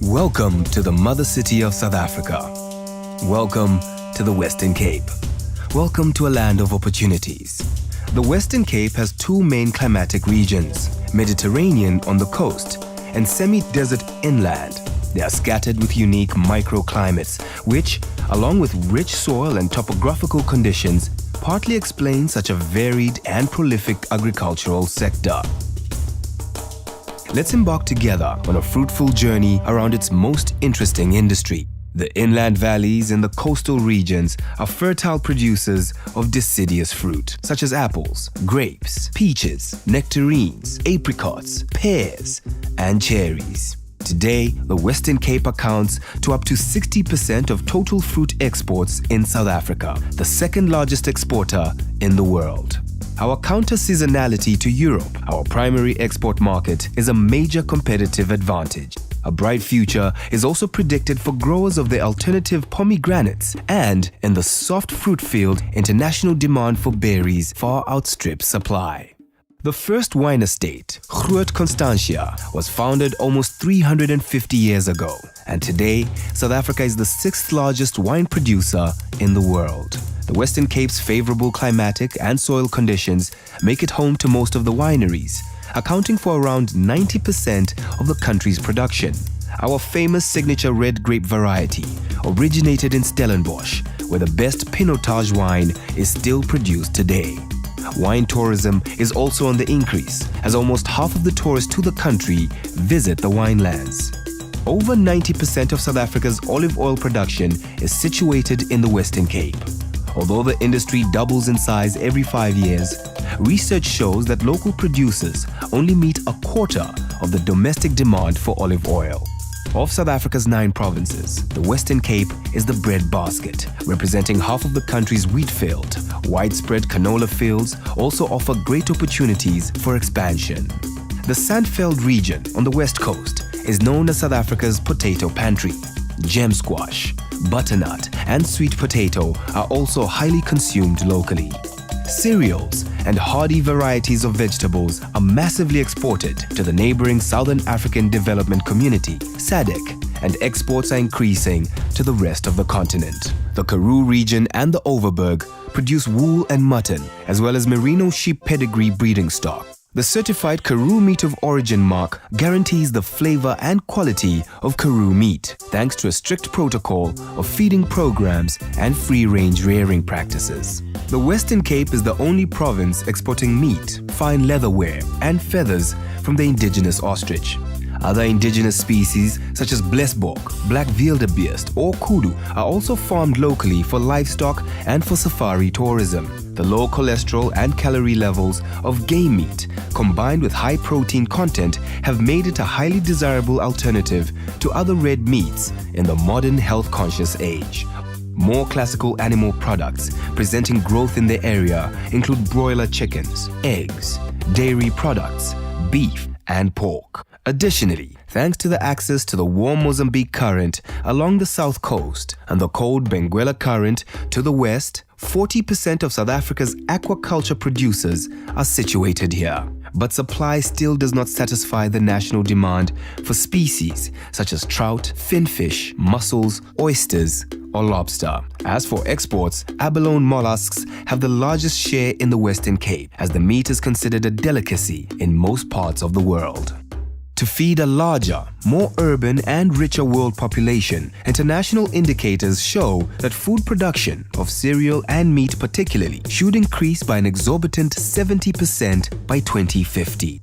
Welcome to the mother city of South Africa. Welcome to the Western Cape. Welcome to a land of opportunities. The Western Cape has two main climatic regions, Mediterranean on the coast and semi-desert inland. They are scattered with unique microclimates, which, along with rich soil and topographical conditions, partly explain such a varied and prolific agricultural sector. Let's embark together on a fruitful journey around its most interesting industry. The inland valleys and the coastal regions are fertile producers of deciduous fruit, such as apples, grapes, peaches, nectarines, apricots, pears, and cherries. Today, the Western Cape accounts to up to 60% of total fruit exports in South Africa, the second largest exporter in the world. Our counter-seasonality to Europe, our primary export market, is a major competitive advantage. A bright future is also predicted for growers of the alternative pomegranates, and in the soft fruit field, international demand for berries far outstrips supply. The first wine estate, Groot Constantia, was founded almost 350 years ago, and today South Africa is the sixth largest wine producer in the world. The Western Cape's favorable climatic and soil conditions make it home to most of the wineries, accounting for around 90% of the country's production. Our famous signature red grape variety originated in Stellenbosch, where the best Pinotage wine is still produced today. Wine tourism is also on the increase, as almost half of the tourists to the country visit the winelands. Over 90% of South Africa's olive oil production is situated in the Western Cape. Although the industry doubles in size every 5 years, research shows that local producers only meet a quarter of the domestic demand for olive oil. Of South Africa's 9 provinces, the Western Cape is the breadbasket, representing half of the country's wheat field. Widespread canola fields also offer great opportunities for expansion. The Sandveld region on the west coast is known as South Africa's potato pantry. Gem squash, butternut, and sweet potato are also highly consumed locally. Cereals and hardy varieties of vegetables are massively exported to the neighboring Southern African Development Community, SADC, and exports are increasing to the rest of the continent. The Karoo region and the Overberg produce wool and mutton, as well as merino sheep pedigree breeding stock. The certified Karoo Meat of Origin mark guarantees the flavor and quality of Karoo meat, thanks to a strict protocol of feeding programs and free-range rearing practices. The Western Cape is the only province exporting meat, fine leatherware, and feathers from the indigenous ostrich. Other indigenous species such as blesbok, black wildebeest, or kudu are also farmed locally for livestock and for safari tourism. The low cholesterol and calorie levels of game meat, combined with high protein content, have made it a highly desirable alternative to other red meats in the modern health-conscious age. More classical animal products presenting growth in the area include broiler chickens, eggs, dairy products, beef, and pork. Additionally, thanks to the access to the warm Mozambique current along the south coast and the cold Benguela current to the west, 40% of South Africa's aquaculture producers are situated here. But supply still does not satisfy the national demand for species such as trout, finfish, mussels, oysters, or lobster. As for exports, abalone mollusks have the largest share in the Western Cape, as the meat is considered a delicacy in most parts of the world. To feed a larger, more urban and richer world population, international indicators show that food production of cereal and meat particularly should increase by an exorbitant 70% by 2050.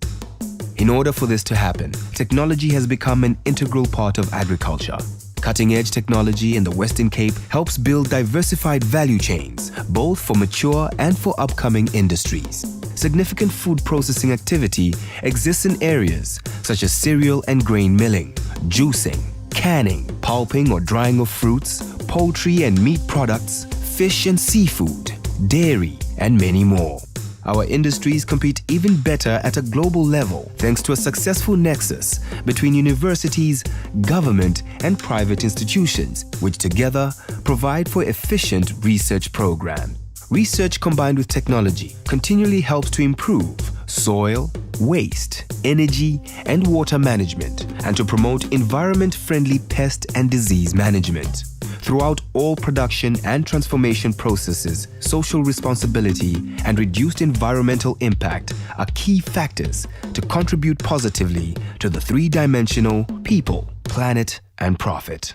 In order for this to happen, technology has become an integral part of agriculture. Cutting-edge technology in the Western Cape helps build diversified value chains, both for mature and for upcoming industries. Significant food processing activity exists in areas such as cereal and grain milling, juicing, canning, pulping or drying of fruits, poultry and meat products, fish and seafood, dairy, and many more. Our industries compete even better at a global level thanks to a successful nexus between universities, government, and private institutions, which together provide for efficient research programs. Research combined with technology continually helps to improve soil, waste, energy and water management, and to promote environment-friendly pest and disease management. Throughout all production and transformation processes, social responsibility and reduced environmental impact are key factors to contribute positively to the three-dimensional people, planet, and profit.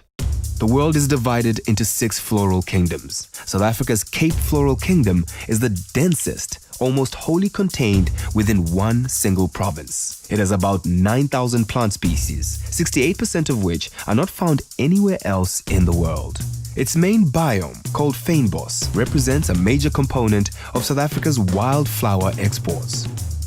The world is divided into 6 floral kingdoms. South Africa's Cape Floral Kingdom is the densest, almost wholly contained within one single province. It has about 9,000 plant species, 68% of which are not found anywhere else in the world. Its main biome, called fynbos, represents a major component of South Africa's wildflower exports.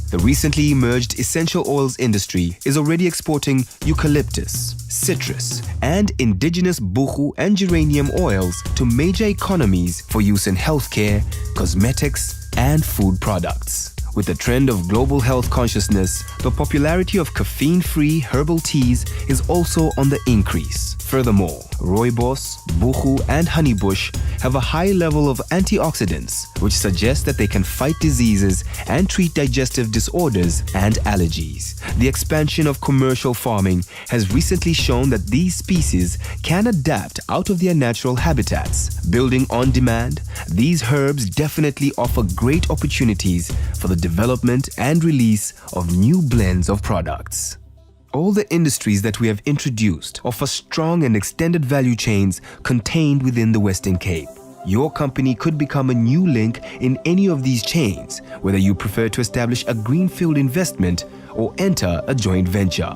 The recently emerged essential oils industry is already exporting eucalyptus, citrus, and indigenous buchu and geranium oils to major economies for use in healthcare, cosmetics, and food products. With the trend of global health consciousness, the popularity of caffeine-free herbal teas is also on the increase. Furthermore, rooibos, buchu, and honeybush have a high level of antioxidants, which suggests that they can fight diseases and treat digestive disorders and allergies. The expansion of commercial farming has recently shown that these species can adapt out of their natural habitats. Building on demand, these herbs definitely offer great opportunities for the development and release of new blends of products. All the industries that we have introduced offer strong and extended value chains contained within the Western Cape. Your company could become a new link in any of these chains, whether you prefer to establish a greenfield investment or enter a joint venture.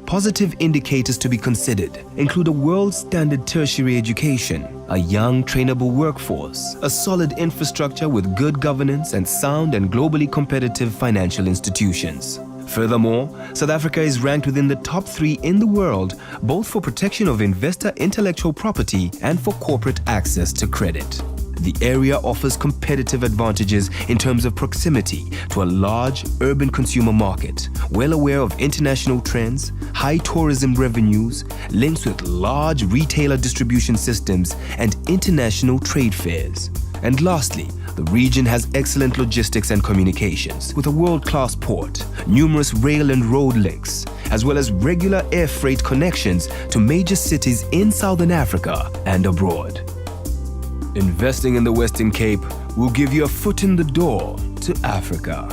Positive indicators to be considered include a world-standard tertiary education, a young trainable workforce, a solid infrastructure with good governance, and sound and globally competitive financial institutions. Furthermore, South Africa is ranked within the top 3 in the world, both for protection of investor intellectual property and for corporate access to credit. The area offers competitive advantages in terms of proximity to a large urban consumer market, well aware of international trends, high tourism revenues, links with large retailer distribution systems, and international trade fairs. And lastly, the region has excellent logistics and communications, with a world-class port, numerous rail and road links, as well as regular air freight connections to major cities in Southern Africa and abroad. Investing in the Western Cape will give you a foot in the door to Africa.